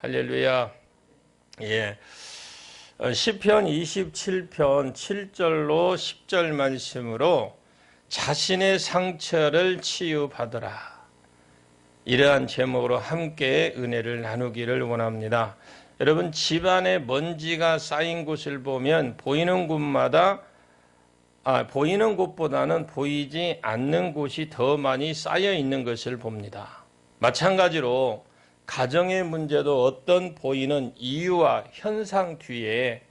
할렐루야. 예. 시편 27편 7절로 10절 말씀으로 자신의 상처를 치유받으라. 이러한 제목으로 함께 은혜를 나누기를 원합니다. 여러분, 집안에 먼지가 쌓인 곳을 보면 보이는 곳보다는 보이지 않는 곳이 더 많이 쌓여 있는 것을 봅니다. 마찬가지로 가정의 문제도 어떤 보이는 이유와 현상 뒤에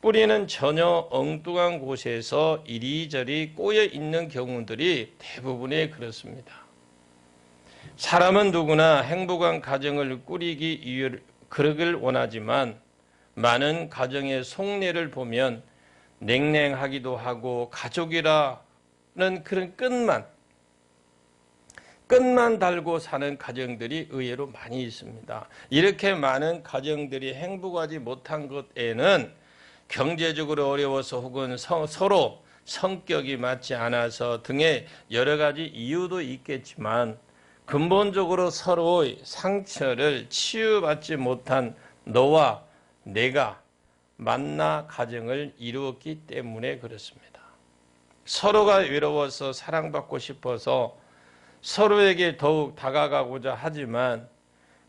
뿌리는 전혀 엉뚱한 곳에서 이리저리 꼬여 있는 경우들이 대부분이 그렇습니다. 사람은 누구나 행복한 가정을 그러길 원하지만 많은 가정의 속내를 보면 냉랭하기도 하고 가족이라는 그런 끝만 달고 사는 가정들이 의외로 많이 있습니다. 이렇게 많은 가정들이 행복하지 못한 것에는 경제적으로 어려워서 혹은 서로 성격이 맞지 않아서 등의 여러 가지 이유도 있겠지만 근본적으로 서로의 상처를 치유받지 못한 너와 내가 만나 가정을 이루었기 때문에 그렇습니다. 서로가 외로워서 사랑받고 싶어서 서로에게 더욱 다가가고자 하지만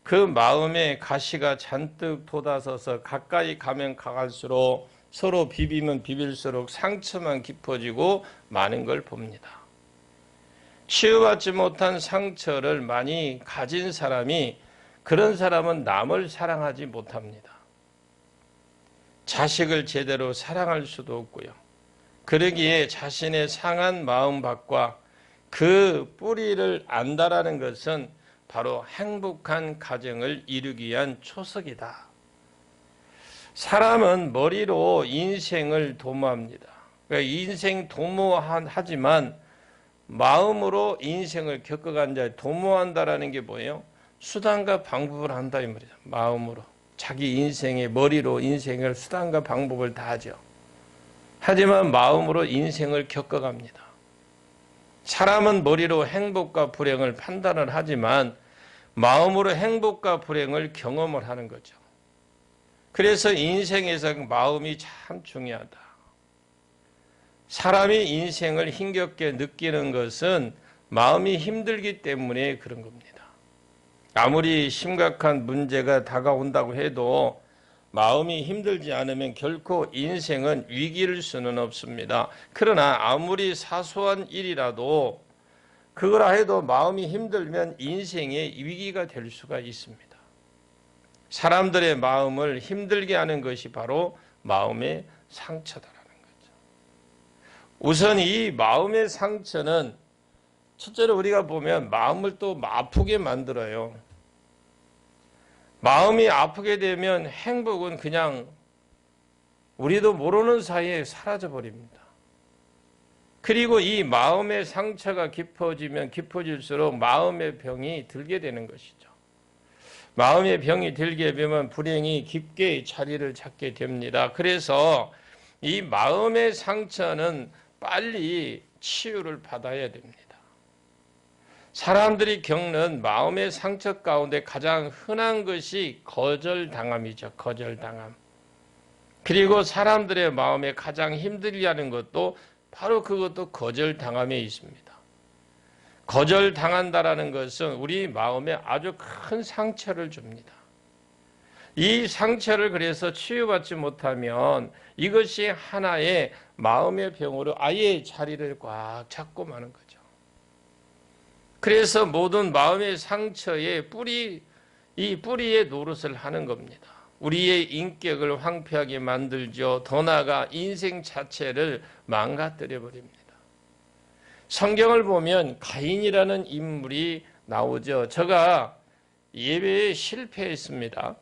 그 마음에 가시가 잔뜩 돋아서서 가까이 가면 가갈수록 서로 비비면 비빌수록 상처만 깊어지고 많은 걸 봅니다. 치유받지 못한 상처를 많이 가진 사람이 그런 사람은 남을 사랑하지 못합니다. 자식을 제대로 사랑할 수도 없고요. 그러기에 자신의 상한 마음밭과 그 뿌리를 안다라는 것은 바로 행복한 가정을 이루기 위한 초석이다. 사람은 머리로 인생을 도모합니다. 그러니까 인생 도모하지만 마음으로 인생을 겪어간 자, 도모한다라는 게 뭐예요? 수단과 방법을 한다 이 말이죠. 마음으로. 자기 인생의 머리로 인생을 수단과 방법을 다 하죠. 하지만 마음으로 인생을 겪어갑니다. 사람은 머리로 행복과 불행을 판단을 하지만 마음으로 행복과 불행을 경험을 하는 거죠. 그래서 인생에서 마음이 참 중요하다. 사람이 인생을 힘겹게 느끼는 것은 마음이 힘들기 때문에 그런 겁니다. 아무리 심각한 문제가 다가온다고 해도 마음이 힘들지 않으면 결코 인생은 위기일 수는 없습니다. 그러나 아무리 사소한 일이라도 그거라 해도 마음이 힘들면 인생의 위기가 될 수가 있습니다. 사람들의 마음을 힘들게 하는 것이 바로 마음의 상처다라는 거죠. 우선 이 마음의 상처는 첫째로 우리가 보면 마음을 또 아프게 만들어요. 마음이 아프게 되면 행복은 그냥 우리도 모르는 사이에 사라져 버립니다. 그리고 이 마음의 상처가 깊어지면 깊어질수록 마음의 병이 들게 되는 것이죠. 마음의 병이 들게 되면 불행이 깊게 자리를 잡게 됩니다. 그래서 이 마음의 상처는 빨리 치유를 받아야 됩니다. 사람들이 겪는 마음의 상처 가운데 가장 흔한 것이 거절당함이죠. 거절당함. 그리고 사람들의 마음에 가장 힘들게 하는 것도 바로 그것도 거절당함에 있습니다. 거절당한다라는 것은 우리 마음에 아주 큰 상처를 줍니다. 이 상처를 그래서 치유받지 못하면 이것이 하나의 마음의 병으로 아예 자리를 꽉 잡고 마는 거죠. 그래서 모든 마음의 상처의 이 뿌리의 노릇을 하는 겁니다. 우리의 인격을 황폐하게 만들죠. 더 나아가 인생 자체를 망가뜨려 버립니다. 성경을 보면 가인이라는 인물이 나오죠. 저가 예배에 실패했습니다.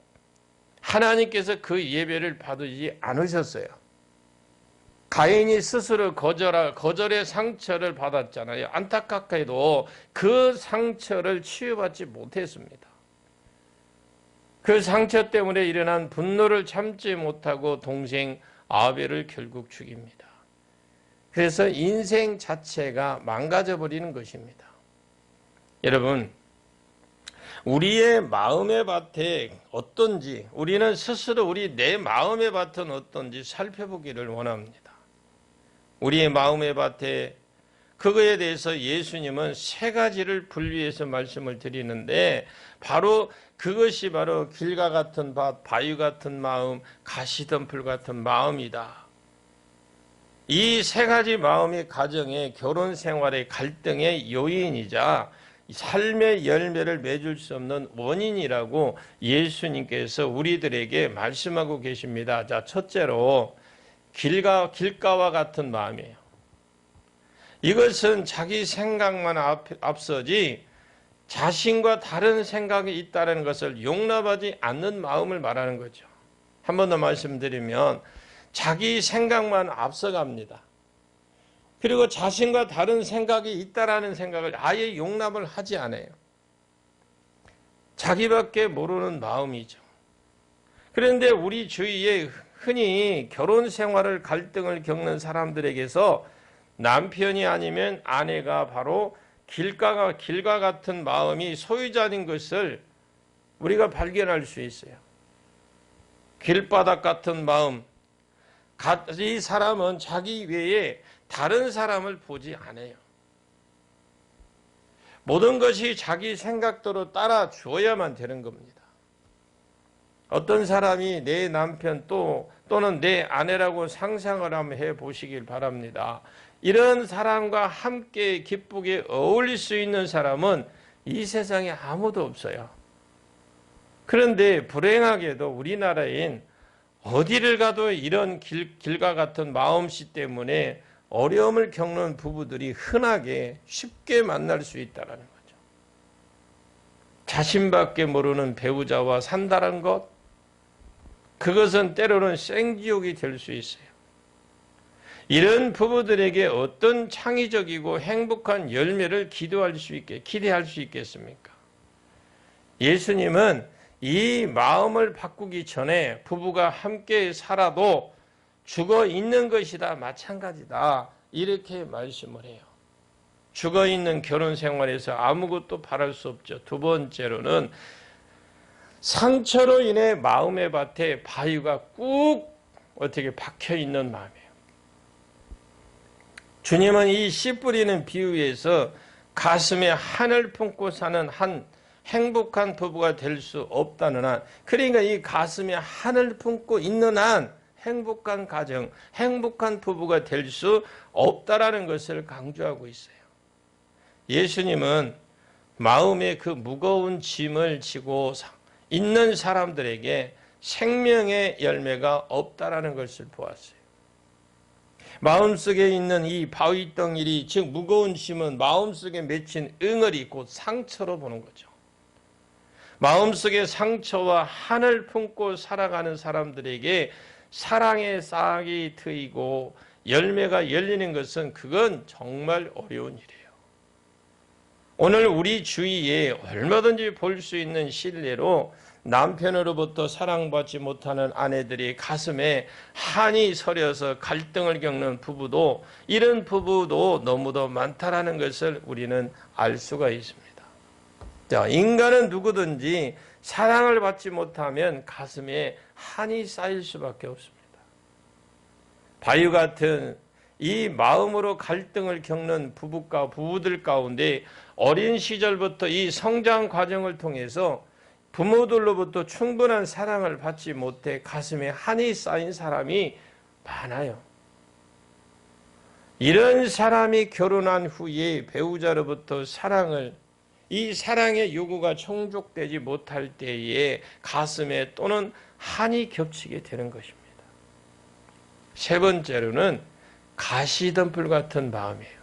하나님께서 그 예배를 받으지 않으셨어요. 가인이 스스로 거절의 상처를 받았잖아요. 안타깝게도 그 상처를 치유받지 못했습니다. 그 상처 때문에 일어난 분노를 참지 못하고 동생 아벨을 결국 죽입니다. 그래서 인생 자체가 망가져 버리는 것입니다. 여러분, 우리의 마음의 밭에 어떤지, 우리는 스스로 내 마음의 밭은 어떤지 살펴보기를 원합니다. 우리의 마음의 밭에 그거에 대해서 예수님은 세 가지를 분리해서 말씀을 드리는데, 그것이 바로 길과 같은 밭, 바위 같은 마음, 가시덤불 같은 마음이다. 이 세 가지 마음이 가정의 결혼 생활의 갈등의 요인이자 삶의 열매를 맺을 수 없는 원인이라고 예수님께서 우리들에게 말씀하고 계십니다. 자, 첫째로 길가와 같은 마음이에요. 이것은 자기 생각만 앞서지 자신과 다른 생각이 있다는 것을 용납하지 않는 마음을 말하는 거죠. 한 번 더 말씀드리면 자기 생각만 앞서갑니다. 그리고 자신과 다른 생각이 있다라는 생각을 아예 용납을 하지 않아요. 자기밖에 모르는 마음이죠. 그런데 우리 주위에 흔히 결혼 생활을 갈등을 겪는 사람들에게서 남편이 아니면 아내가 바로 길과 같은 마음이 소유자인 것을 우리가 발견할 수 있어요. 길바닥 같은 마음. 이 사람은 자기 외에 다른 사람을 보지 않아요. 모든 것이 자기 생각대로 따라 주어야만 되는 겁니다. 어떤 사람이 내 남편 또는 내 아내라고 상상을 한번 해보시길 바랍니다. 이런 사람과 함께 기쁘게 어울릴 수 있는 사람은 이 세상에 아무도 없어요. 그런데 불행하게도 우리나라엔 어디를 가도 이런 길과 같은 마음씨 때문에 어려움을 겪는 부부들이 흔하게 쉽게 만날 수 있다는 거죠. 자신밖에 모르는 배우자와 산다는 것, 그것은 때로는 생지옥이 될 수 있어요. 이런 부부들에게 어떤 창의적이고 행복한 열매를 기대할 수 있겠습니까? 예수님은 이 마음을 바꾸기 전에 부부가 함께 살아도 죽어 있는 것이다, 마찬가지다, 이렇게 말씀을 해요. 죽어 있는 결혼 생활에서 아무것도 바랄 수 없죠. 두 번째로는 상처로 인해 마음의 밭에 바위가 꾹 박혀 있는 마음이에요. 주님은 이 씨 뿌리는 비유에서 가슴에 한을 품고 사는 한 행복한 부부가 될 수 없다는 한, 그러니까 이 가슴에 한을 품고 있는 한 행복한 가정, 행복한 부부가 될 수 없다라는 것을 강조하고 있어요. 예수님은 마음에 그 무거운 짐을 지고 있는 사람들에게 생명의 열매가 없다라는 것을 보았어요. 마음속에 있는 이 바위 덩이리, 즉 무거운 짐은 마음속에 맺힌 응어리, 곧 상처로 보는 거죠. 마음속에 상처와 한을 품고 살아가는 사람들에게 사랑의 싹이 트이고 열매가 열리는 것은 그건 정말 어려운 일이에요. 오늘 우리 주위에 얼마든지 볼 수 있는 실례로 남편으로부터 사랑받지 못하는 아내들이 가슴에 한이 서려서 갈등을 겪는 부부도, 이런 부부도 너무도 많다라는 것을 우리는 알 수가 있습니다. 자, 인간은 누구든지 사랑을 받지 못하면 가슴에 한이 쌓일 수밖에 없습니다. 바위 같은 이 마음으로 갈등을 겪는 부부들 가운데 어린 시절부터 이 성장 과정을 통해서 부모들로부터 충분한 사랑을 받지 못해 가슴에 한이 쌓인 사람이 많아요. 이런 사람이 결혼한 후에 배우자로부터 이 사랑의 요구가 충족되지 못할 때에 가슴에 또는 한이 겹치게 되는 것입니다. 세 번째로는 가시덤불 같은 마음이에요.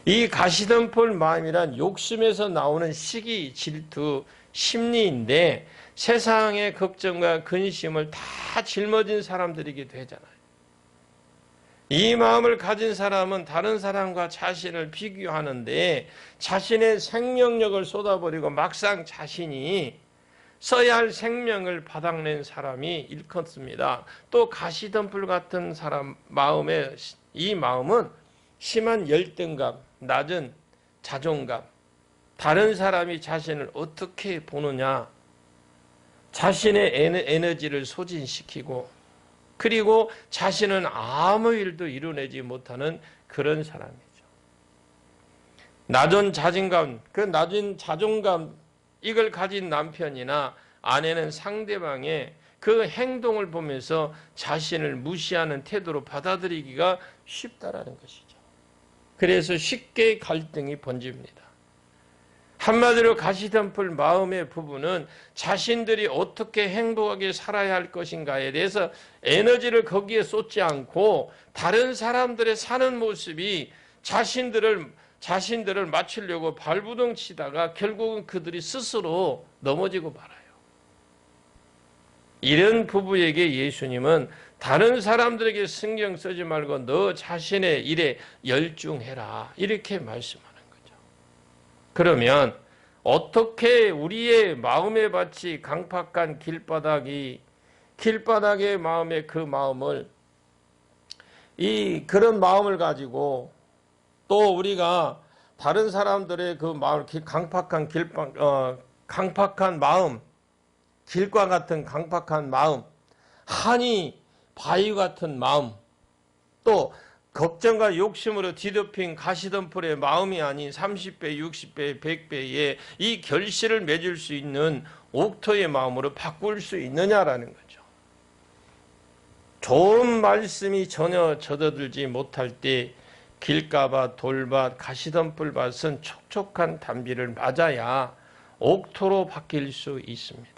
이 가시덤불 마음이란 욕심에서 나오는 시기, 질투, 심리인데 세상의 걱정과 근심을 다 짊어진 사람들이기도 하잖아요. 이 마음을 가진 사람은 다른 사람과 자신을 비교하는데 자신의 생명력을 쏟아버리고 막상 자신이 써야 할 생명을 바닥낸 사람이 일컫습니다. 또 가시덤불 같은 사람 이 마음은 심한 열등감, 낮은 자존감, 다른 사람이 자신을 어떻게 보느냐, 자신의 에너지를 소진시키고, 그리고 자신은 아무 일도 이뤄내지 못하는 그런 사람이죠. 낮은 자존감, 그 낮은 자존감, 이걸 가진 남편이나 아내는 상대방의 그 행동을 보면서 자신을 무시하는 태도로 받아들이기가 쉽다라는 것이죠. 그래서 쉽게 갈등이 번집니다. 한마디로 가시덤불 마음의 부부는 자신들이 어떻게 행복하게 살아야 할 것인가에 대해서 에너지를 거기에 쏟지 않고 다른 사람들의 사는 모습이 자신들을 맞추려고 발부둥 치다가 결국은 그들이 스스로 넘어지고 말아요. 이런 부부에게 예수님은 다른 사람들에게 신경 쓰지 말고 너 자신의 일에 열중해라, 이렇게 말씀하는 거죠. 그러면 어떻게 우리의 마음의 밭이 강팍한 길바닥의 마음의 그 마음을, 그런 마음을 가지고 또 우리가 다른 사람들의 그 마음, 강팍한 마음, 길과 같은 강팍한 마음, 한이 바위 같은 마음, 또 걱정과 욕심으로 뒤덮인 가시덤불의 마음이 아닌 30배, 60배, 100배의 이 결실을 맺을 수 있는 옥토의 마음으로 바꿀 수 있느냐라는 거죠. 좋은 말씀이 전혀 젖어들지 못할 때 길가밭, 돌밭, 가시덤불밭은 촉촉한 단비를 맞아야 옥토로 바뀔 수 있습니다.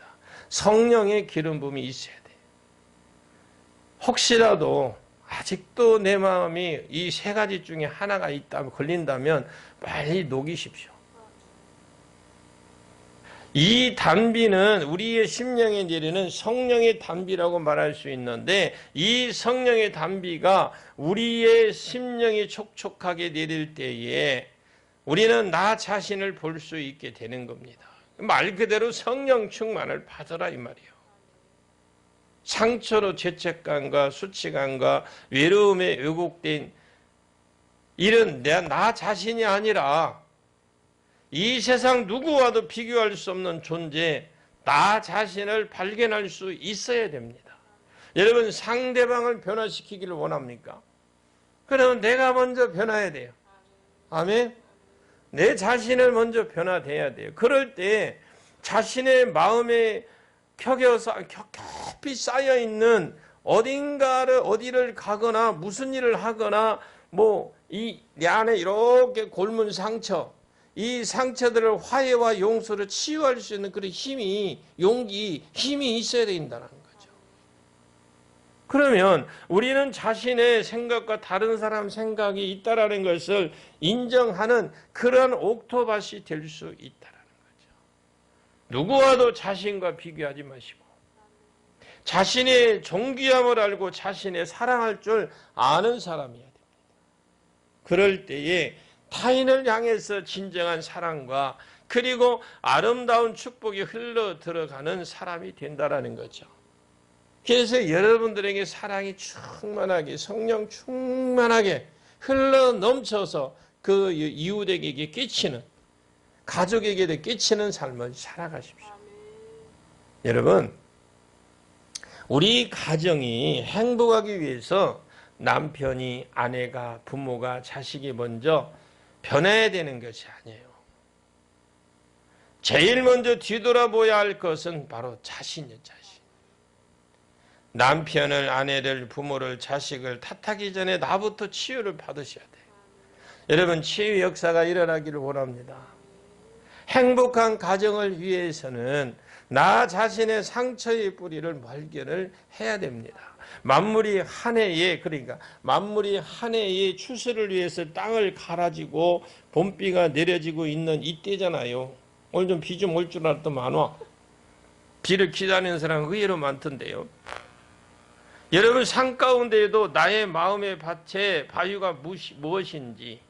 성령의 기름 부음이 있어야 돼요. 혹시라도 아직도 내 마음이 이 세 가지 중에 하나가 걸린다면 빨리 녹이십시오. 이 단비는 우리의 심령에 내리는 성령의 단비라고 말할 수 있는데, 이 성령의 단비가 우리의 심령이 촉촉하게 내릴 때에 우리는 나 자신을 볼 수 있게 되는 겁니다. 말 그대로 성령 충만을 받으라 이 말이에요. 상처로 죄책감과 수치감과 외로움에 왜곡된 이런 나 자신이 아니라 이 세상 누구와도 비교할 수 없는 존재, 나 자신을 발견할 수 있어야 됩니다. 여러분, 상대방을 변화시키기를 원합니까? 그러면 내가 먼저 변화해야 돼요. 아멘? 내 자신을 먼저 변화돼야 돼요. 그럴 때 자신의 마음에 깊이 쌓여있는 어디를 가거나 무슨 일을 하거나 내 안에 이렇게 곪은 상처, 이 상처들을 화해와 용서로 치유할 수 있는 그런 힘이 있어야 된다는 거죠. 그러면 우리는 자신의 생각과 다른 사람 생각이 있다라는 것을 인정하는 그런 옥토밭이 될 수 있다라는 거죠. 누구와도 자신과 비교하지 마시고 자신의 존귀함을 알고 자신의 사랑할 줄 아는 사람이어야 됩니다. 그럴 때에 타인을 향해서 진정한 사랑과 그리고 아름다운 축복이 흘러 들어가는 사람이 된다라는 거죠. 그래서 여러분들에게 사랑이 충만하게, 성령 충만하게 흘러 넘쳐서 그 이웃에게 끼치는, 가족에게도 끼치는 삶을 살아가십시오. 여러분, 우리 가정이 행복하기 위해서 남편이, 아내가, 부모가, 자식이 먼저 변해야 되는 것이 아니에요. 제일 먼저 뒤돌아보아야 할 것은 바로 자신이에요. 자신. 남편을, 아내를, 부모를, 자식을 탓하기 전에 나부터 치유를 받으셔야 돼요. 여러분, 치유 역사가 일어나기를 원합니다. 행복한 가정을 위해서는 나 자신의 상처의 뿌리를 발견을 해야 됩니다. 만물이 한 해에 추수를 위해서 땅을 갈아지고 봄비가 내려지고 있는 이때잖아요. 오늘 좀 비 좀 올 줄 알았더니 안 와. 비를 기다리는 사람은 의외로 많던데요. 여러분, 산 가운데에도 나의 마음의 밭에 바위가 무엇인지,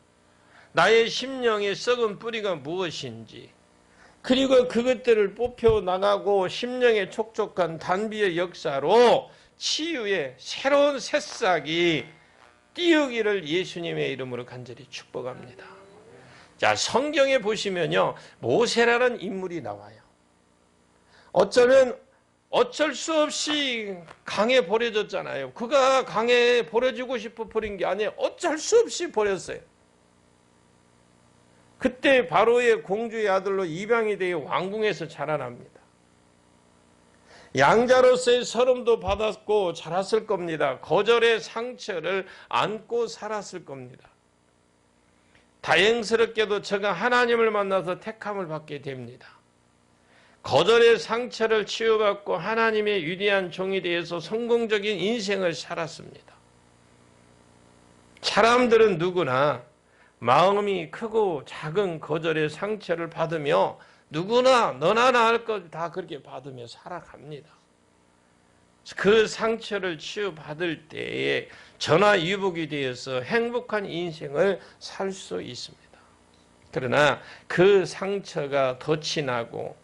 나의 심령의 썩은 뿌리가 무엇인지, 그리고 그것들을 뽑혀 나가고 심령의 촉촉한 단비의 역사로 치유의 새로운 새싹이 띄우기를 예수님의 이름으로 간절히 축복합니다. 자, 성경에 보시면요, 모세라는 인물이 나와요. 어쩌면 어쩔 수 없이 강에 버려졌잖아요. 그가 강에 버려지고 싶어 버린 게 아니에요. 어쩔 수 없이 버렸어요. 그때 바로의 공주의 아들로 입양이 되어 왕궁에서 자라납니다. 양자로서의 서름도 받았고 자랐을 겁니다. 거절의 상처를 안고 살았을 겁니다. 다행스럽게도 저가 하나님을 만나서 택함을 받게 됩니다. 거절의 상처를 치유받고 하나님의 위대한 종이 되어서 성공적인 인생을 살았습니다. 사람들은 누구나 마음이 크고 작은 거절의 상처를 받으며 누구나 너나 나 할 것 다 그렇게 받으며 살아갑니다. 그 상처를 치유받을 때에 전화위복이 되어서 행복한 인생을 살 수 있습니다. 그러나 그 상처가 덫이 나고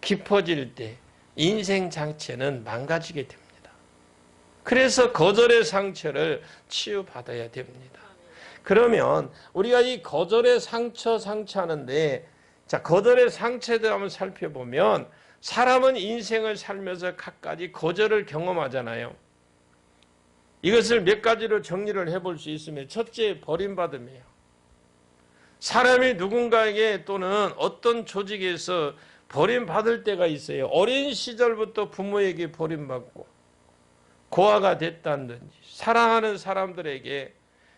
깊어질 때 인생 자체는 망가지게 됩니다. 그래서 거절의 상처를 치유받아야 됩니다. 그러면 우리가 이 거절의 상처하는데, 자, 거절의 상처에 대해 한번 살펴보면 사람은 인생을 살면서 갖가지 거절을 경험하잖아요. 이것을 몇 가지로 정리를 해볼 수 있으면, 첫째, 버림받음이에요. 사람이 누군가에게 또는 어떤 조직에서 버림받을 때가 있어요. 어린 시절부터 부모에게 버림받고 고아가 됐다든지, 사랑하는 사람들에게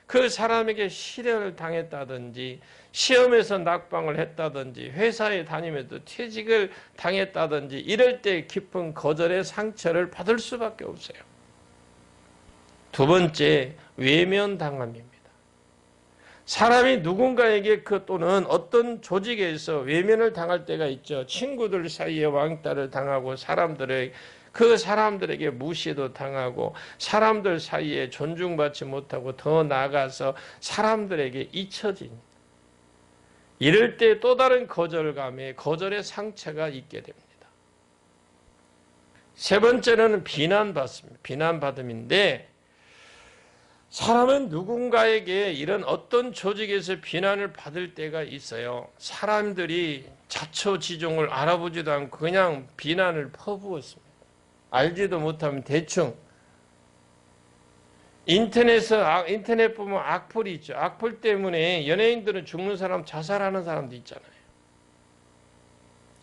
그 사람에게 시련을 당했다든지, 시험에서 낙방을 했다든지, 회사에 다니면서 퇴직을 당했다든지, 이럴 때 깊은 거절의 상처를 받을 수밖에 없어요. 두 번째, 외면당함입니다. 사람이 누군가에게 또는 어떤 조직에서 외면을 당할 때가 있죠. 친구들 사이에 왕따를 당하고 그 사람들에게 무시도 당하고 사람들 사이에 존중받지 못하고 더 나아가서 사람들에게 잊혀진, 이럴 때 또 다른 거절감에 거절의 상처가 있게 됩니다. 세 번째는 비난받습니다. 비난받음인데, 사람은 누군가에게 이런 어떤 조직에서 비난을 받을 때가 있어요. 사람들이 자초지종을 알아보지도 않고 그냥 비난을 퍼부었습니다. 알지도 못하면 대충. 인터넷 보면 악플이 있죠. 악플 때문에 연예인들은 죽는 사람, 자살하는 사람도 있잖아요.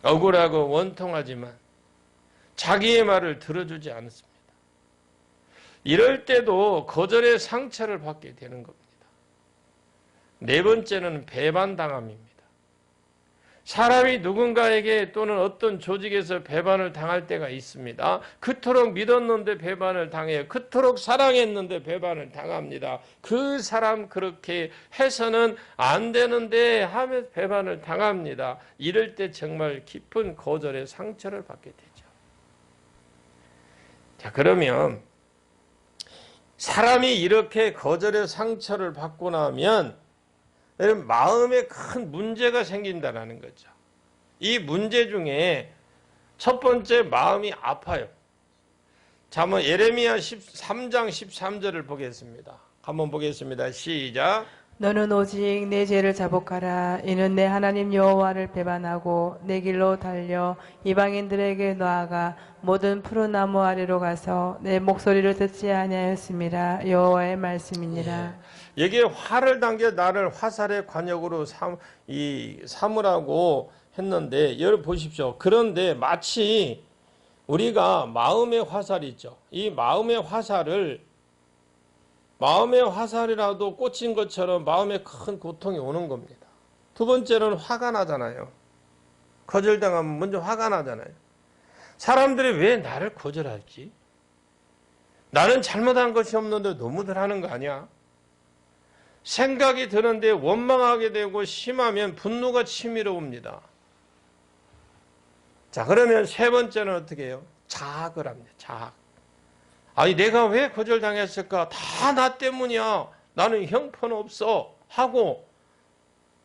억울하고 원통하지만 자기의 말을 들어주지 않습니다. 이럴 때도 거절의 상처를 받게 되는 겁니다. 네 번째는 배반당함입니다. 사람이 누군가에게 또는 어떤 조직에서 배반을 당할 때가 있습니다. 그토록 믿었는데 배반을 당해요. 그토록 사랑했는데 배반을 당합니다. 그 사람 그렇게 해서는 안 되는데 하며 배반을 당합니다. 이럴 때 정말 깊은 거절의 상처를 받게 되죠. 자, 그러면 사람이 이렇게 거절의 상처를 받고 나면 마음에 큰 문제가 생긴다는 거죠. 이 문제 중에 첫 번째, 마음이 아파요. 자, 한번 예레미야 13장 13절을 보겠습니다. 한번 보겠습니다. 시작. 너는 오직 내 죄를 자복하라. 이는 내 하나님 여호와를 배반하고 내 길로 달려 이방인들에게 나아가 모든 푸른 나무 아래로 가서 내 목소리를 듣지 아니하였음이라. 여호와의 말씀이니라. 예. 여기에 화를 당겨 나를 화살의 관역으로 삼으라고 했는데, 여러분 보십시오. 그런데 마치 우리가 마음의 화살이 있죠. 이 마음의 화살이라도 꽂힌 것처럼 마음에 큰 고통이 오는 겁니다. 두 번째는 화가 나잖아요. 거절당하면 먼저 화가 나잖아요. 사람들이 왜 나를 거절할지? 나는 잘못한 것이 없는데 너무들 하는 거 아니야? 생각이 드는데 원망하게 되고 심하면 분노가 치밀어 옵니다. 자, 그러면 세 번째는 어떻게 해요? 자학을 합니다. 자학. 아니, 내가 왜 거절당했을까? 다 나 때문이야. 나는 형편없어. 하고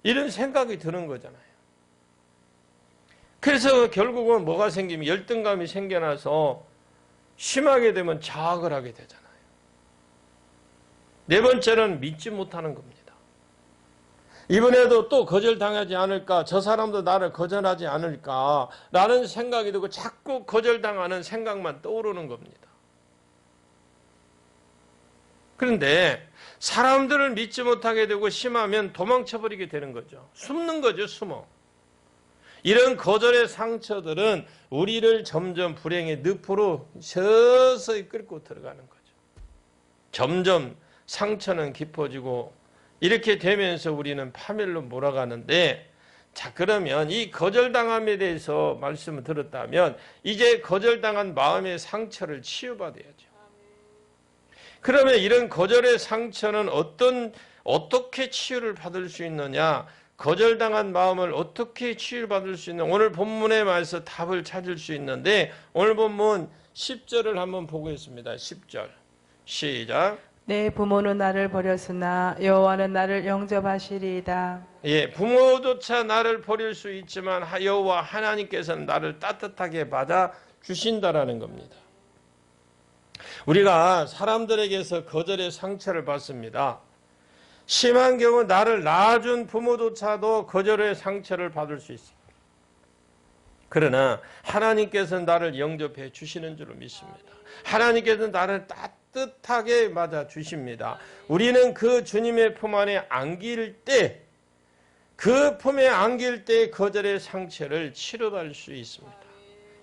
이런 생각이 드는 거잖아요. 그래서 결국은 뭐가 생기면 열등감이 생겨나서 심하게 되면 자학을 하게 되잖아요. 네 번째는 믿지 못하는 겁니다. 이번에도 또 거절당하지 않을까, 저 사람도 나를 거절하지 않을까 라는 생각이 들고 자꾸 거절당하는 생각만 떠오르는 겁니다. 그런데 사람들을 믿지 못하게 되고 심하면 도망쳐버리게 되는 거죠. 숨는 거죠, 숨어. 이런 거절의 상처들은 우리를 점점 불행의 늪으로 서서히 끌고 들어가는 거죠. 점점 상처는 깊어지고 이렇게 되면서 우리는 파멸로 몰아가는데, 자, 그러면 이 거절당함에 대해서 말씀을 들었다면 이제 거절당한 마음의 상처를 치유받아야죠. 그러면 이런 거절의 상처는 어떻게 치유를 받을 수 있느냐? 거절당한 마음을 어떻게 치유받을 수 있는, 오늘 본문에 말해서 답을 찾을 수 있는데, 오늘 본문 10절을 한번 보겠습니다. 10절 시작. 내 부모는 나를 버렸으나 여호와는 나를 영접하시리이다. 예, 부모조차 나를 버릴 수 있지만 여호와 하나님께서는 나를 따뜻하게 받아 주신다라는 겁니다. 우리가 사람들에게서 거절의 상처를 받습니다. 심한 경우 나를 낳아준 부모조차도 거절의 상처를 받을 수 있습니다. 그러나 하나님께서는 나를 영접해 주시는 줄로 믿습니다. 하나님께서는 나를 따뜻하게 맞아 주십니다. 우리는 그 주님의 품 안에 안길 때, 그 품에 안길 때 거절의 상처를 치료받을 수 있습니다.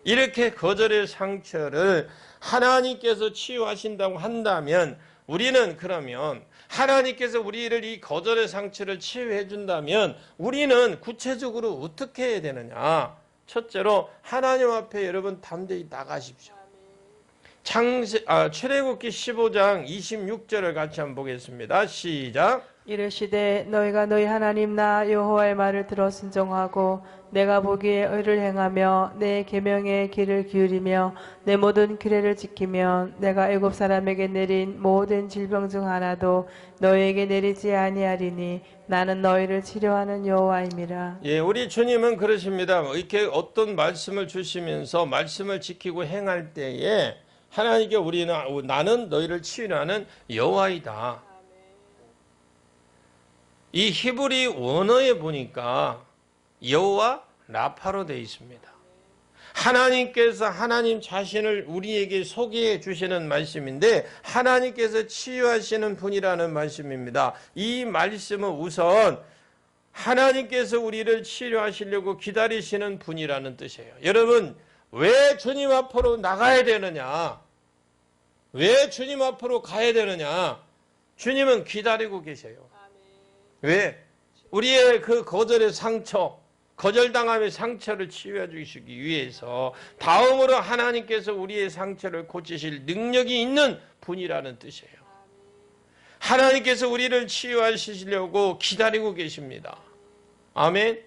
이렇게 거절의 상처를 하나님께서 치유하신다고 한다면, 우리는 그러면 하나님께서 우리를 이 거절의 상처를 치유해 준다면 우리는 구체적으로 어떻게 해야 되느냐? 첫째로 하나님 앞에 여러분 담대히 나가십시오. 출애굽기 15장 26절을 같이 한번 보겠습니다. 시작. 이르시되 너희가 너희 하나님 나 여호와의 말을 들어 순종하고 내가 보기에 의를 행하며 내 계명의 길을 기울이며 내 모든 규례를 지키면 내가 애굽 사람에게 내린 모든 질병 중 하나도 너희에게 내리지 아니하리니 나는 너희를 치료하는 여호와임이라. 예, 우리 주님은 그러십니다. 이렇게 어떤 말씀을 주시면서 말씀을 지키고 행할 때에 하나님께 나는 너희를 치유하는 여호와이다. 이 히브리 원어에 보니까 여호와 라파로 되어 있습니다. 하나님께서 하나님 자신을 우리에게 소개해 주시는 말씀인데 하나님께서 치유하시는 분이라는 말씀입니다. 이 말씀은 우선 하나님께서 우리를 치료하시려고 기다리시는 분이라는 뜻이에요. 여러분, 왜 주님 앞으로 나가야 되느냐? 왜 주님 앞으로 가야 되느냐? 주님은 기다리고 계세요. 왜? 우리의 그 거절의 상처, 거절당함의 상처를 치유해 주시기 위해서 다음으로 하나님께서 우리의 상처를 고치실 능력이 있는 분이라는 뜻이에요. 하나님께서 우리를 치유하시려고 기다리고 계십니다. 아멘.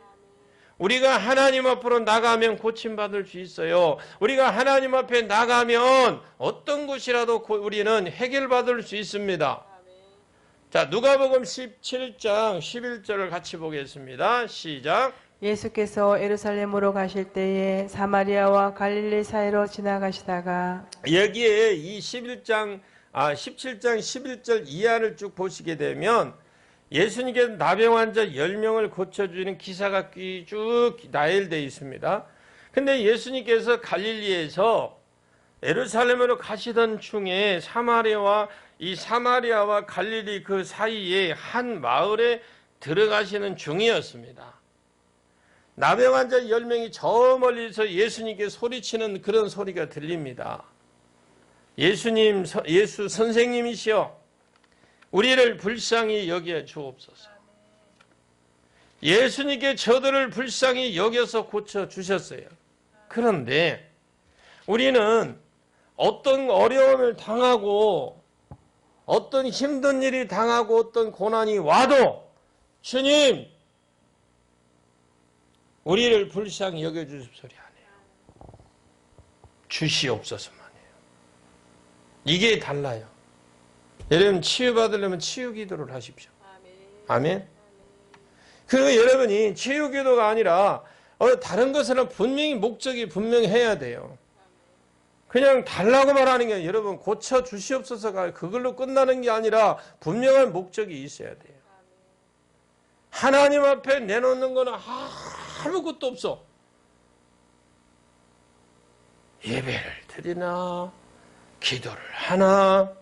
우리가 하나님 앞으로 나가면 고침받을 수 있어요. 우리가 하나님 앞에 나가면 어떤 것이라도 우리는 해결받을 수 있습니다. 자, 누가복음 17장 11절을 같이 보겠습니다. 시작. 예수께서 예루살렘으로 가실 때에 사마리아와 갈릴리 사이로 지나가시다가, 여기에 이 17장 11절 이하를 쭉 보시게 되면 예수님께서 나병 환자 10명을 고쳐주는 기사가 쭉 나열되어 있습니다. 근데 예수님께서 갈릴리에서 예루살렘으로 가시던 중에 사마리아와 갈릴리 그 사이에 한 마을에 들어가시는 중이었습니다. 나병 환자 10명이 저 멀리서 예수님께 소리치는 그런 소리가 들립니다. 예수 선생님이시여, 우리를 불쌍히 여겨 주옵소서. 예수님께 저들을 불쌍히 여겨서 고쳐주셨어요. 그런데 우리는 어떤 어려움을 당하고 어떤 힘든 일이 당하고 어떤 고난이 와도 주님, 우리를 불쌍히 여겨주십소리 안 해요. 주시옵소서만 해요. 이게 달라요. 여러분, 치유받으려면 치유기도를 하십시오. 아멘. 그리고 여러분이 치유기도가 아니라 다른 것은 분명히 목적이 분명해야 돼요. 그냥 달라고 말하는 게 여러분 고쳐주시옵소서가 그걸로 끝나는 게 아니라 분명한 목적이 있어야 돼요. 하나님 앞에 내놓는 거는 아무것도 없어. 예배를 드리나, 기도를 하나,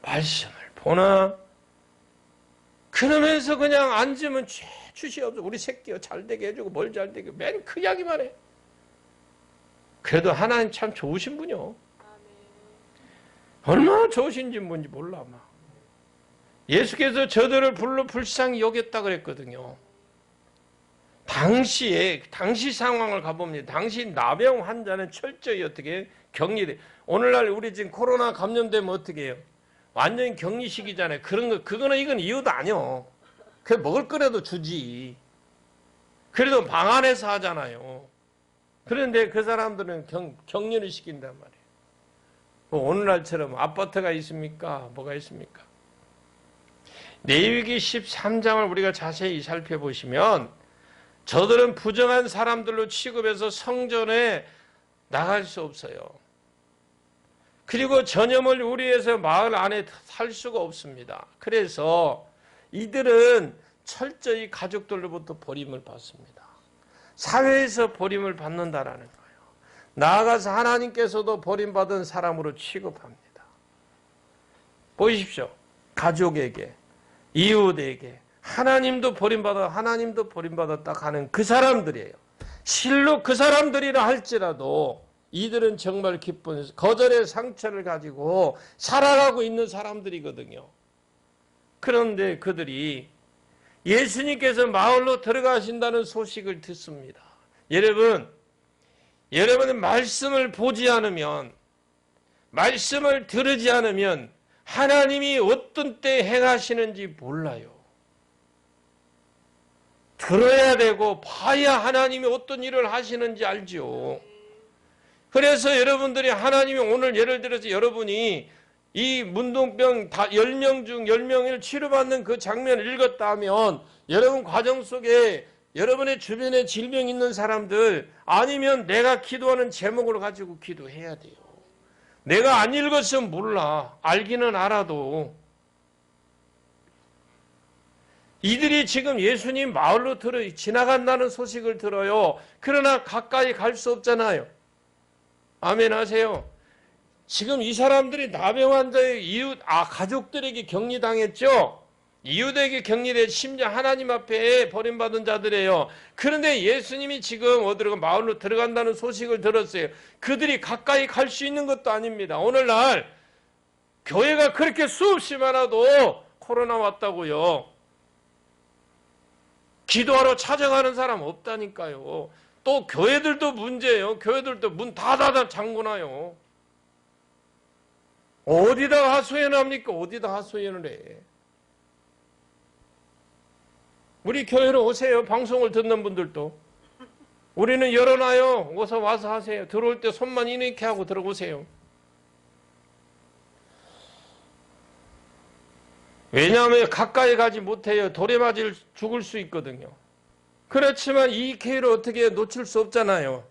말씀을 보나, 그러면서 그냥 앉으면 주시 없어. 우리 새끼요 잘 되게 해주고 뭘 잘 되게 맨 그 이야기만 해. 그래도 하나님 참 좋으신 분이요. 얼마나 좋으신지 뭔지 몰라. 막. 예수께서 저들을 불러 불쌍히 여겼다 그랬거든요. 당시 상황을 가봅니다. 당시 나병 환자는 철저히 어떻게 격리돼. 오늘날 우리 지금 코로나 감염되면 어떻게 해요? 완전히 격리식이잖아요. 이건 이유도 아니요. 그 먹을 거라도 주지. 그래도 방 안에서 하잖아요. 그런데 그 사람들은 격리를 시킨단 말이에요. 뭐 오늘날처럼 아파트가 있습니까? 뭐가 있습니까? 레위기 13장을 우리가 자세히 살펴보시면 저들은 부정한 사람들로 취급해서 성전에 나갈 수 없어요. 그리고 전염을 우리에서 마을 안에 살 수가 없습니다. 그래서 이들은 철저히 가족들로부터 버림을 받습니다. 사회에서 버림을 받는다라는 거예요. 나아가서 하나님께서도 버림받은 사람으로 취급합니다. 보십시오. 가족에게, 이웃에게 하나님도 버림받았다 하는 그 사람들이에요. 실로 그 사람들이라 할지라도 이들은 정말 기쁜 거절의 상처를 가지고 살아가고 있는 사람들이거든요. 그런데 그들이 예수님께서 마을로 들어가신다는 소식을 듣습니다. 여러분은 말씀을 보지 않으면, 말씀을 들으지 않으면 하나님이 어떤 때 행하시는지 몰라요. 들어야 되고 봐야 하나님이 어떤 일을 하시는지 알죠. 그래서 여러분들이 하나님이 오늘 예를 들어서 여러분이 이 문둥병 10명 중 10명을 치료받는 그 장면을 읽었다 하면 여러분 가정 속에 여러분의 주변에 질병 있는 사람들 아니면 내가 기도하는 제목을 가지고 기도해야 돼요. 내가 안 읽었으면 몰라. 알기는 알아도. 이들이 지금 예수님 마을로 지나간다는 소식을 들어요. 그러나 가까이 갈 수 없잖아요. 아멘 하세요. 지금 이 사람들이 나병 환자의 가족들에게 격리당했죠? 이웃에게 격리돼 심지어 하나님 앞에 버림받은 자들이에요. 그런데 예수님이 지금 어디로 마을로 들어간다는 소식을 들었어요. 그들이 가까이 갈 수 있는 것도 아닙니다. 오늘날 교회가 그렇게 수없이 많아도 코로나 왔다고요. 기도하러 찾아가는 사람 없다니까요. 또 교회들도 문제예요. 교회들도 문 닫아 잠그나요. 어디다 하소연합니까? 어디다 하소연을 해. 우리 교회로 오세요. 방송을 듣는 분들도. 우리는 열어놔요. 어서 와서 하세요. 들어올 때 손만 이렇게 하고 들어오세요. 왜냐하면 가까이 가지 못해요. 돌에 맞을 죽을 수 있거든요. 그렇지만 이 기회를 어떻게 놓칠 수 없잖아요.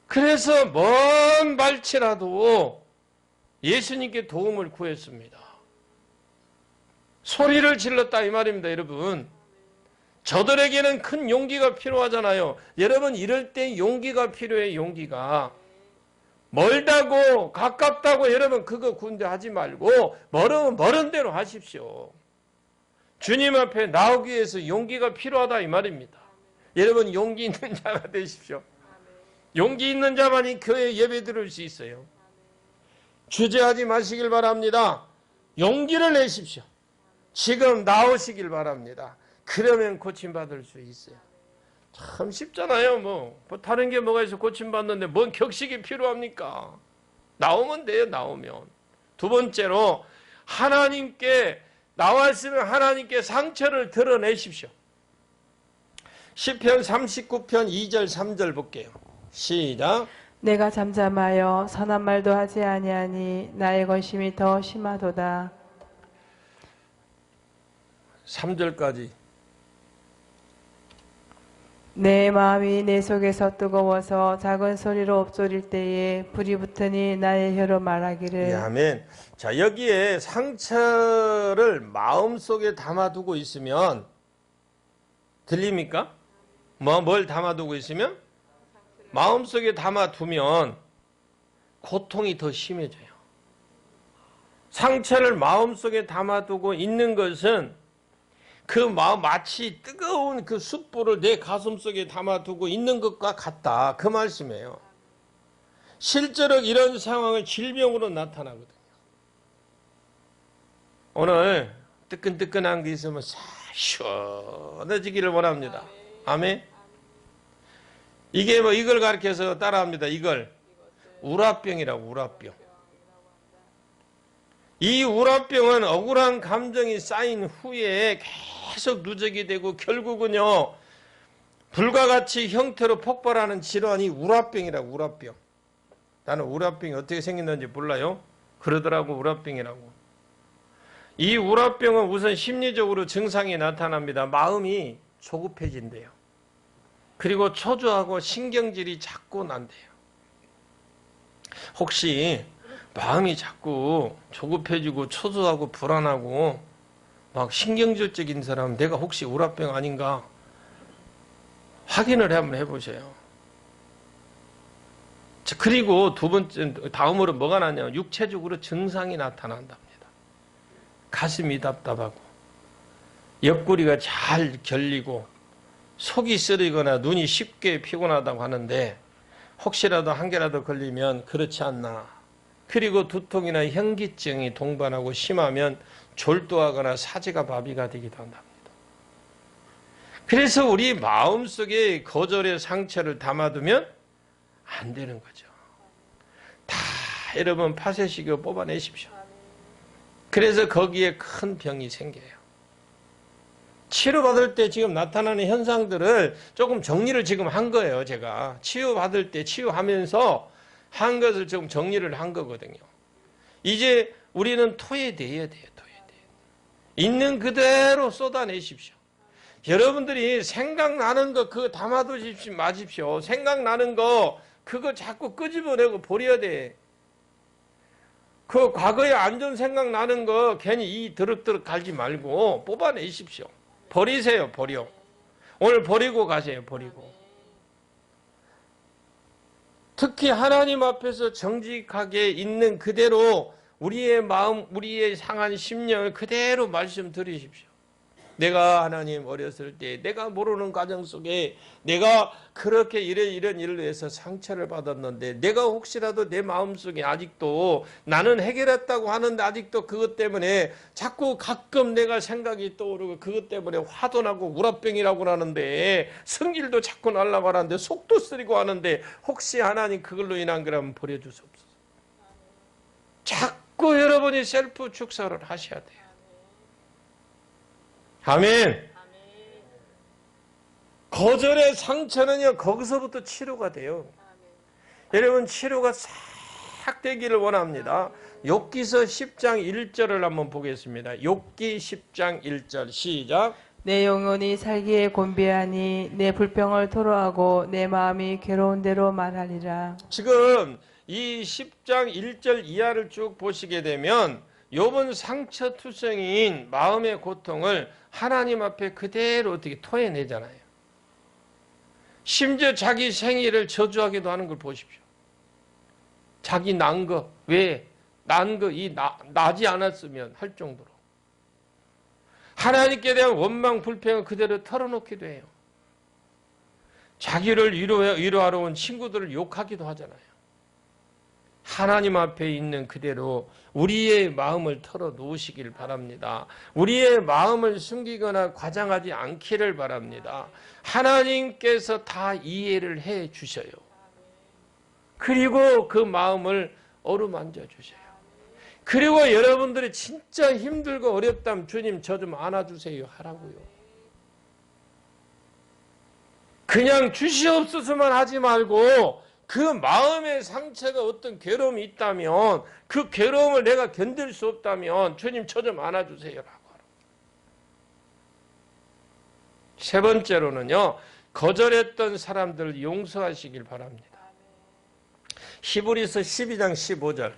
그래서 먼 발치라도 예수님께 도움을 구했습니다. 소리를 질렀다 이 말입니다, 여러분. 저들에게는 큰 용기가 필요하잖아요. 여러분 이럴 때 용기가 필요해요. 용기가. 멀다고 가깝다고 여러분 그거 군대 하지 말고 멀은 대로 하십시오. 주님 앞에 나오기 위해서 용기가 필요하다 이 말입니다. 여러분 용기 있는 자가 되십시오. 용기 있는 자만이 교회에 예배 드릴 수 있어요. 주저하지 마시길 바랍니다. 용기를 내십시오. 지금 나오시길 바랍니다. 그러면 고침받을 수 있어요. 참 쉽잖아요. 뭐 다른 게 뭐가 있어. 고침받는데 뭔 격식이 필요합니까? 나오면 돼요. 나오면. 두 번째로 하나님께 나왔으면 하나님께 상처를 드러내십시오. 시편 39편 2절 3절 볼게요. 시작. 내가 잠잠하여 선한 말도 하지 아니하니 나의 권심이 더 심하도다. 3절까지. 내 마음이 내 속에서 뜨거워서 작은 소리로 엎소릴 때에 불이 붙으니 나의 혀로 말하기를. 예, 아멘. 자, 여기에 상처를 마음속에 담아두고 있으면 들립니까? 뭘 담아두고 있으면? 마음속에 담아두면 고통이 더 심해져요. 상처를 마음속에 담아두고 있는 것은 그 마음, 마치 뜨거운 그 숯불을 내 가슴속에 담아두고 있는 것과 같다. 그 말씀이에요. 실제로 이런 상황은 질병으로 나타나거든요. 오늘 뜨끈뜨끈한 게 있으면 싹 시원해지기를 원합니다. 아멘. 이게 뭐 이걸 가르쳐서 따라합니다. 이걸 우라병이라고, 우라병. 이 우라병은 억울한 감정이 쌓인 후에 계속 누적이 되고 결국은요 불과 같이 형태로 폭발하는 질환이 우라병이라고. 우라병. 나는 우라병이 어떻게 생겼는지 몰라요. 그러더라고. 우라병이라고. 이 우라병은 우선 심리적으로 증상이 나타납니다. 마음이 조급해진대요. 그리고 초조하고 신경질이 자꾸 난대요. 혹시 마음이 자꾸 조급해지고 초조하고 불안하고 막 신경질적인 사람, 내가 혹시 우라병 아닌가 확인을 한번 해보세요. 자, 그리고 두 번째, 다음으로 뭐가 나냐면 육체적으로 증상이 나타난답니다. 가슴이 답답하고 옆구리가 잘 결리고 속이 쓰리거나 눈이 쉽게 피곤하다고 하는데 혹시라도 한 개라도 걸리면 그렇지 않나. 그리고 두통이나 현기증이 동반하고 심하면 졸도하거나 사지가 마비가 되기도 한답니다. 그래서 우리 마음속에 거절의 상처를 담아두면 안 되는 거죠. 다 여러분 파쇄시켜 뽑아내십시오. 그래서 거기에 큰 병이 생겨요. 치료받을 때 지금 나타나는 현상들을 조금 정리를 지금 한 거예요. 제가 치유받을 때 치유하면서 한 것을 좀 정리를 한 거거든요. 이제 우리는 토해내야 돼요. 토해내야. 있는 그대로 쏟아내십시오. 여러분들이 생각나는 거 그거 담아두십시오. 마십시오. 생각나는 거 그거 자꾸 끄집어내고 버려야 돼. 그 과거에 안 좋은 생각나는 거 괜히 이 드럭드럭 갈지 말고 뽑아내십시오. 버리세요. 버려. 오늘 버리고 가세요. 버리고. 특히 하나님 앞에서 정직하게 있는 그대로 우리의 마음, 우리의 상한 심령을 그대로 말씀 드리십시오. 내가 하나님 어렸을 때 내가 모르는 과정 속에 내가 그렇게 이런 일로 해서 상처를 받았는데 내가 혹시라도 내 마음속에 아직도 나는 해결했다고 하는데 아직도 그것 때문에 자꾸 가끔 내가 생각이 떠오르고 그것 때문에 화도 나고 우라병이라고 하는데 성질도 자꾸 날라고 하는데 속도 쓰리고 하는데 혹시 하나님 그걸로 인한 거라면 버려주시옵소서. 자꾸 여러분이 셀프 축사를 하셔야 돼요. 아멘. 거절의 상처는요 거기서부터 치료가 돼요. 여러분 치료가 싹 되기를 원합니다. 욥기서 10장 1절을 한번 보겠습니다. 욥기 10장 1절 시작. 내 영혼이 살기에 곤비하니 내 불평을 토로하고 내 마음이 괴로운 대로 말하리라. 지금 이 10장 1절 이하를 쭉 보시게 되면 욥은 상처투성이인 마음의 고통을 하나님 앞에 그대로 어떻게 토해내잖아요. 심지어 자기 생일을 저주하기도 하는 걸 보십시오. 자기 난 거, 왜? 난 거, 나지 않았으면 할 정도로. 하나님께 대한 원망, 불평을 그대로 털어놓기도 해요. 자기를 위로하러 온 친구들을 욕하기도 하잖아요. 하나님 앞에 있는 그대로 우리의 마음을 털어놓으시길 바랍니다. 우리의 마음을 숨기거나 과장하지 않기를 바랍니다. 하나님께서 다 이해를 해 주셔요. 그리고 그 마음을 어루만져 주셔요. 그리고 여러분들이 진짜 힘들고 어렵다면 주님 저 좀 안아주세요 하라고요. 그냥 주시옵소서만 하지 말고 그 마음의 상처가 어떤 괴로움이 있다면 그 괴로움을 내가 견딜 수 없다면 주님 저 좀 안아주세요라고. 세 번째로는요. 거절했던 사람들을 용서하시길 바랍니다. 히브리서 12장 15절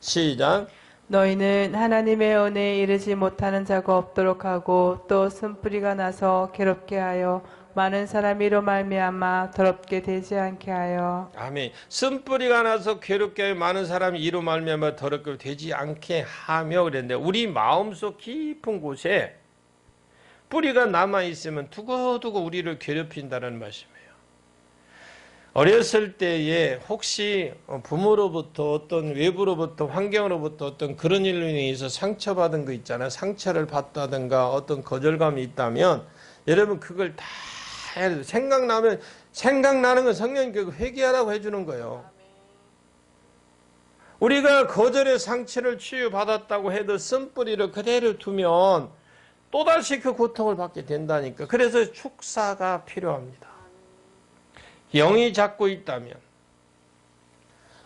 시작. 너희는 하나님의 은혜에 이르지 못하는 자가 없도록 하고 또 쓴뿌리가 나서 괴롭게 하여 많은 사람이 이로 말미암아 더럽게 되지 않게 하여. 아멘. 쓴뿌리가 나서 괴롭게 하여 많은 사람이 이로 말미암아 더럽게 되지 않게 하며 그랬는데 우리 마음속 깊은 곳에 뿌리가 남아있으면 두고두고 우리를 괴롭힌다는 말씀이에요. 어렸을 때에 혹시 부모로부터 어떤 외부로부터 환경으로부터 어떤 그런 일로 인해서 상처받은 거 있잖아요. 상처를 받다든가 어떤 거절감이 있다면 여러분 그걸 다 생각나는 건 성령이 회개하라고 해주는 거예요. 우리가 거절의 상처를 치유받았다고 해도 쓴뿌리를 그대로 두면 또다시 그 고통을 받게 된다니까. 그래서 축사가 필요합니다. 영이 잡고 있다면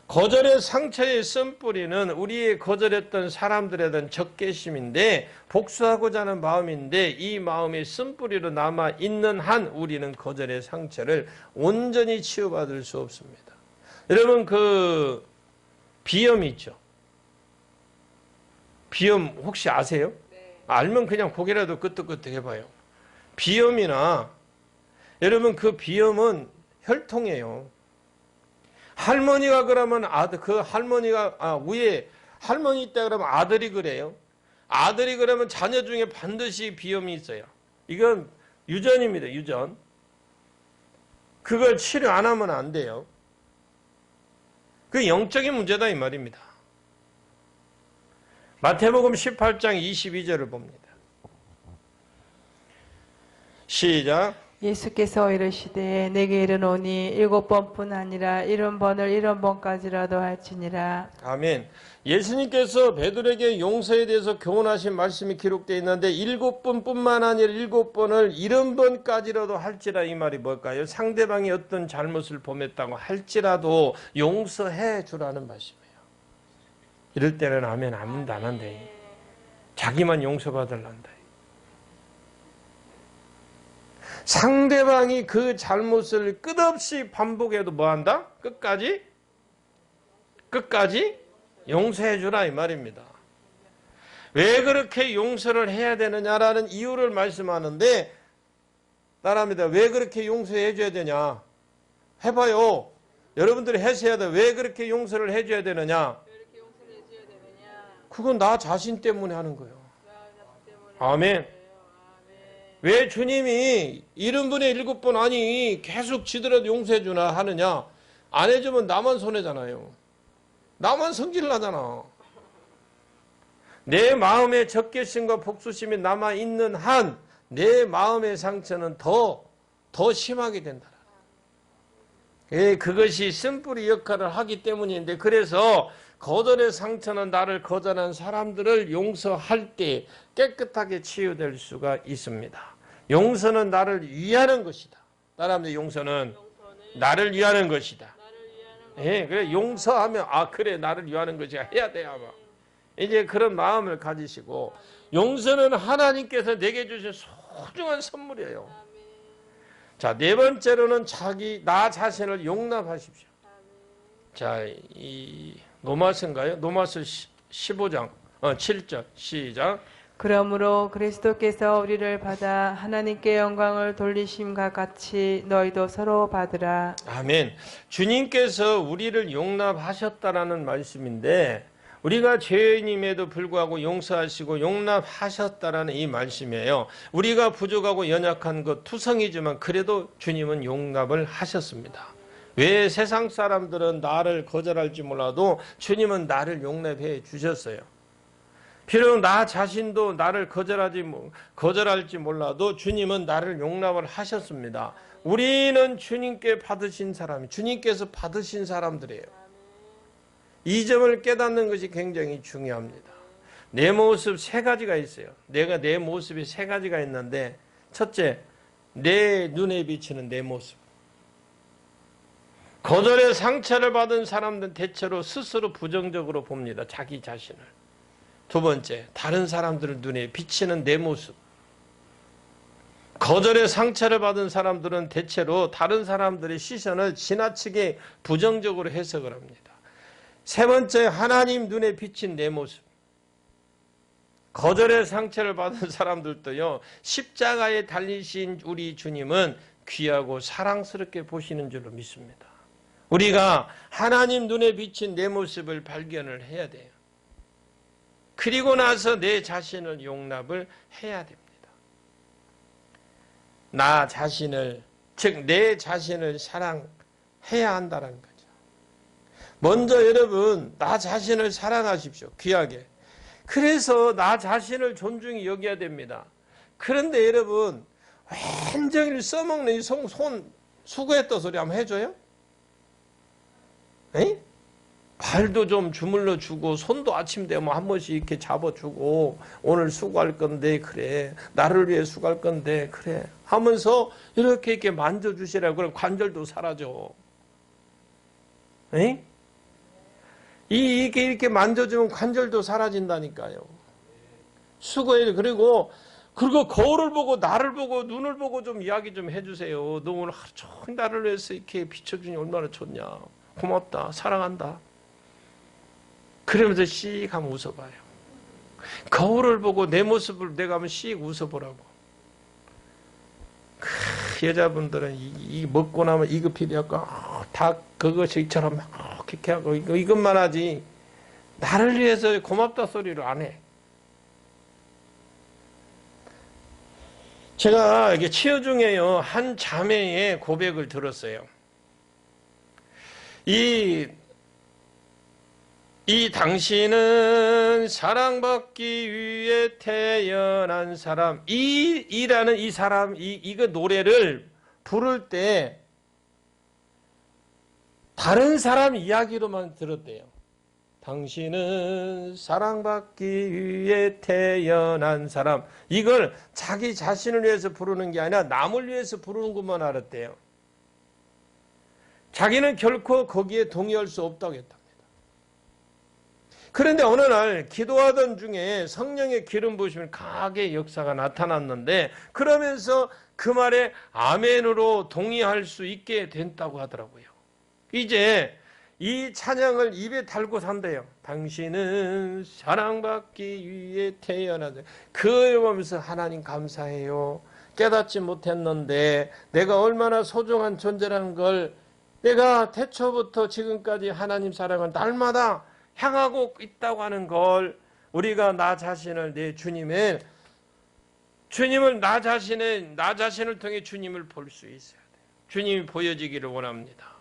거절의 상처의 쓴뿌리는 우리의 거절했던 사람들에 대한 적개심인데 복수하고자 하는 마음인데 이 마음이 쓴뿌리로 남아있는 한 우리는 거절의 상처를 온전히 치유받을 수 없습니다. 여러분 그 비염 있죠? 비염 혹시 아세요? 알면 그냥 고개라도 끄덕끄덕 해봐요. 비염이나 여러분 그 비염은 혈통이에요. 할머니가 그러면 아들 그 할머니가 위에 할머니 있다 그러면 아들이 그래요. 아들이 그러면 자녀 중에 반드시 비염이 있어요. 이건 유전입니다. 유전. 그걸 치료 안 하면 안 돼요. 그 영적인 문제다 이 말입니다. 마태복음 18장 22절을 봅니다. 시작. 예수께서 이르시되 내게 이르노니 7번뿐 아니라 70번을 70번까지라도 할지니라. 아멘. 예수님께서 베드로에게 용서에 대해서 교훈하신 말씀이 기록되어 있는데 7번뿐만 아니라 7번을 70번까지라도 할지라 이 말이 뭘까요? 상대방이 어떤 잘못을 범했다고 할지라도 용서해 주라는 말씀이에요. 이럴 때는 아멘 아멘도 안 한대. 자기만 용서받으란다. 상대방이 그 잘못을 끝없이 반복해도 뭐한다? 끝까지 용서해 주라 이 말입니다. 왜 그렇게 용서를 해야 되느냐라는 이유를 말씀하는데 따라합니다. 왜 그렇게 용서해 줘야 되냐? 해봐요. 여러분들이 해야 돼. 왜 그렇게 용서를 해줘야 되느냐? 그건 나 자신 때문에 하는 거예요. 아멘. 왜 주님이 70분에 7번 아니 계속 지더라도 용서해 주나 하느냐? 안 해주면 나만 손해잖아요. 나만 성질 나잖아. 내 마음에 적개심과 복수심이 남아있는 한 내 마음의 상처는 더 심하게 된다. 그것이 쓴뿌리 역할을 하기 때문인데 그래서 거절의 상처는 나를 거절한 사람들을 용서할 때 깨끗하게 치유될 수가 있습니다. 용서는 나를 위하는 것이다. 따라합니다. 용서는 나를 위하는 것이다. 그래 용서하면 그래 나를 위하는 것이야 해야 돼 아마. 이제 그런 마음을 가지시고 용서는 하나님께서 내게 주신 소중한 선물이에요. 자, 네 번째로는 나 자신을 용납하십시오. 자, 이 로마서인가요? 로마서 15장 7절 시작. 그러므로 그리스도께서 우리를 받아 하나님께 영광을 돌리심과 같이 너희도 서로 받으라. 아멘. 주님께서 우리를 용납하셨다라는 말씀인데 우리가 죄인임에도 불구하고 용서하시고 용납하셨다라는 이 말씀이에요. 우리가 부족하고 연약한 것 투성이지만 그래도 주님은 용납을 하셨습니다. 왜 세상 사람들은 나를 거절할지 몰라도 주님은 나를 용납해 주셨어요. 비록 나 자신도 나를 거절할지 몰라도 주님은 나를 용납을 하셨습니다. 우리는 주님께서 받으신 사람들이에요. 이 점을 깨닫는 것이 굉장히 중요합니다. 내 모습 세 가지가 있어요. 내 모습이 세 가지가 있는데 첫째, 내 눈에 비치는 내 모습. 거절의 상처를 받은 사람들은 대체로 스스로 부정적으로 봅니다. 자기 자신을. 두 번째, 다른 사람들 눈에 비치는 내 모습. 거절의 상처를 받은 사람들은 대체로 다른 사람들의 시선을 지나치게 부정적으로 해석을 합니다. 세 번째, 하나님 눈에 비친 내 모습. 거절의 상처를 받은 사람들도요, 십자가에 달리신 우리 주님은 귀하고 사랑스럽게 보시는 줄로 믿습니다. 우리가 하나님 눈에 비친 내 모습을 발견을 해야 돼요. 그리고 나서 내 자신을 용납을 해야 됩니다. 나 자신을, 즉 내 자신을 사랑해야 한다는 거죠. 먼저 여러분, 나 자신을 사랑하십시오. 귀하게. 그래서 나 자신을 존중히 여겨야 됩니다. 그런데 여러분, 완전히 써먹는 이 손 수고했다 소리 한번 해줘요? 에? 발도 좀 주물러 주고 손도 아침 되면 한 번씩 이렇게 잡아주고 오늘 수고할 건데 그래, 나를 위해 수고할 건데 그래 하면서 이렇게 만져주시라고. 그럼 관절도 사라져. 에? 이게 이렇게 만져주면 관절도 사라진다니까요. 수고해요. 그리고 거울을 보고 나를 보고 눈을 보고 좀 이야기 좀 해주세요. 너 오늘 하루 종일 나를 위해서 이렇게 비춰주니 얼마나 좋냐. 고맙다. 사랑한다. 그러면서 씩 한번 웃어봐요. 거울을 보고 내 모습을 내가 한번 씩 웃어보라고. 여자분들은 이 먹고 나면 이거 필요할까? 다 그것이처럼 이렇게 하고 이것만 하지. 나를 위해서 고맙다 소리를 안 해. 제가 이게 치유 중에요, 한 자매의 고백을 들었어요. 이 당신은 사랑받기 위해 태어난 사람. 이라는 이 사람, 이거 노래를 부를 때 다른 사람 이야기로만 들었대요. 당신은 사랑받기 위해 태어난 사람. 이걸 자기 자신을 위해서 부르는 게 아니라 남을 위해서 부르는 것만 알았대요. 자기는 결코 거기에 동의할 수 없다고 했답니다. 그런데 어느 날 기도하던 중에 성령의 기름 부으심을 강하게 역사가 나타났는데, 그러면서 그 말에 아멘으로 동의할 수 있게 됐다고 하더라고요. 이제 이 찬양을 입에 달고 산대요. 당신은 사랑받기 위해 태어나다. 그걸 보면서 하나님 감사해요. 깨닫지 못했는데 내가 얼마나 소중한 존재라는 걸, 내가 태초부터 지금까지 하나님 사랑을 날마다 향하고 있다고 하는 걸, 우리가 나 자신을 내 주님을 나 자신을 통해 주님을 볼 수 있어야 돼요. 주님이 보여지기를 원합니다.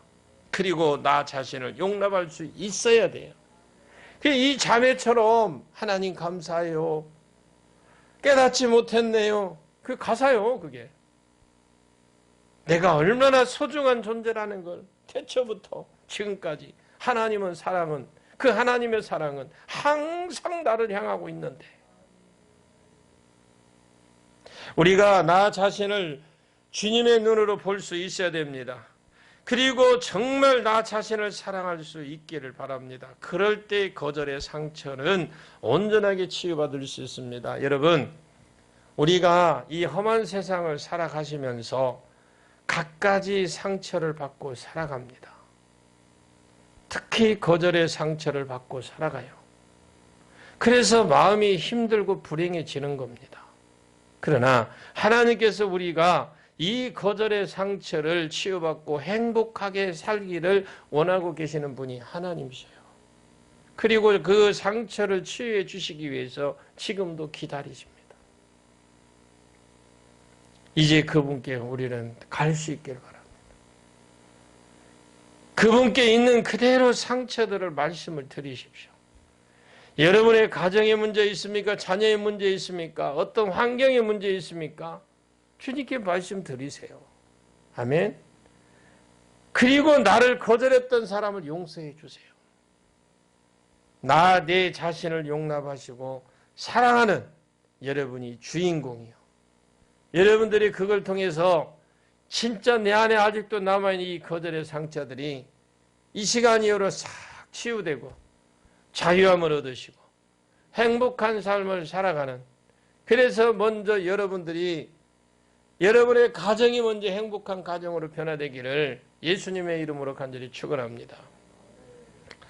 그리고 나 자신을 용납할 수 있어야 돼요. 이 자매처럼 하나님 감사해요. 깨닫지 못했네요. 그 가사요, 그게. 내가 얼마나 소중한 존재라는 걸 태초부터 지금까지 하나님은 사랑은, 그 하나님의 사랑은 항상 나를 향하고 있는데, 우리가 나 자신을 주님의 눈으로 볼 수 있어야 됩니다. 그리고 정말 나 자신을 사랑할 수 있기를 바랍니다. 그럴 때 거절의 상처는 온전하게 치유받을 수 있습니다. 여러분, 우리가 이 험한 세상을 살아가시면서 갖가지 상처를 받고 살아갑니다. 특히 거절의 상처를 받고 살아가요. 그래서 마음이 힘들고 불행해지는 겁니다. 그러나 하나님께서 우리가 이 거절의 상처를 치유받고 행복하게 살기를 원하고 계시는 분이 하나님이셔요. 그리고 그 상처를 치유해 주시기 위해서 지금도 기다리십니다. 이제 그분께 우리는 갈 수 있기를 바랍니다. 그분께 있는 그대로 상처들을 말씀을 드리십시오. 여러분의 가정에 문제 있습니까? 자녀의 문제 있습니까? 어떤 환경에 문제 있습니까? 주님께 말씀 드리세요. 아멘. 그리고 나를 거절했던 사람을 용서해 주세요. 내 자신을 용납하시고 사랑하는 여러분이 주인공이요. 여러분들이 그걸 통해서 진짜 내 안에 아직도 남아있는 이 거절의 상처들이 이 시간 이후로 싹 치유되고 자유함을 얻으시고 행복한 삶을 살아가는, 그래서 먼저 여러분들이 여러분의 가정이 먼저 행복한 가정으로 변화되기를 예수님의 이름으로 간절히 축원합니다.